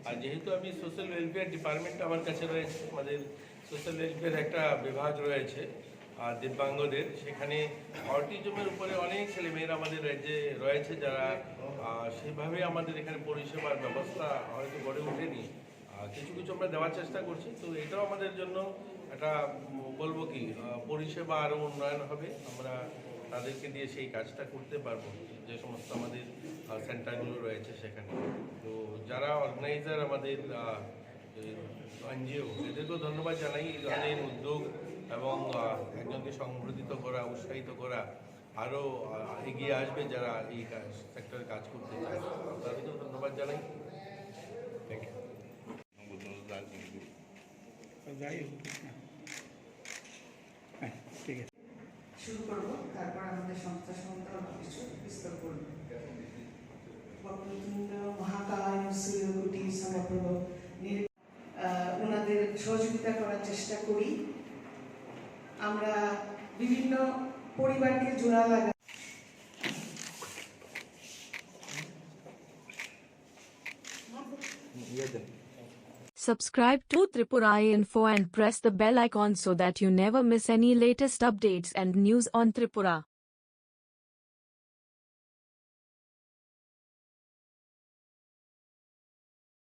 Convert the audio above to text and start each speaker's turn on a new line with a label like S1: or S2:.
S1: আর যেহেতু আমি social welfare department আমার কাছে রয়েছে, আমাদের সোশ্যাল ওয়েলফেয়ার একটা বিভাগ রয়েছে আর দিব্যাঙ্গদের, সেখানে অটিজমের উপরে অনেক ছেলেমেয়েরা আমাদের রাজ্যে রয়েছে যারা সেভাবে আমাদের এখানে পরিষেবার ব্যবস্থা হয়তো গড়ে ওঠেনি। কিছু কিছু আমরা দেওয়ার চেষ্টা করছি, তো এটাও আমাদের জন্য একটা বলবো কি পরিষেবা আরও উন্নয়ন হবে। আমরা তাদেরকে দিয়ে সেই কাজটা করতে পারবো যে সমস্ত আমাদের সেন্টারগুলো রয়েছে সেখানে। তো যারা অর্গানাইজার আমাদের এনজিও, এদেরকেও ধন্যবাদ জানাই এই ধরনের উদ্যোগ এবং একজনকে সংগঠিত করা, উৎসাহিত করা, আরও এগিয়ে আসবে যারা এই সেক্টরে কাজ করতে চায়, তাদেরকেও ধন্যবাদ জানাই। Thank you.
S2: ঠিক আছে, শুরু করবো, তারপর আমাদের সংস্থা সম্বন্ধে কিছু বিস্তার করব। মহাকায় সূর্যকুটি সমপ্রভ ওনাদের সহযোগিতা করার চেষ্টা করি। আমরা বিভিন্ন পরিবারকে জোড়া লাগা
S3: Subscribe to Tripura Info and press the bell icon so that you never miss any latest updates and news on Tripura.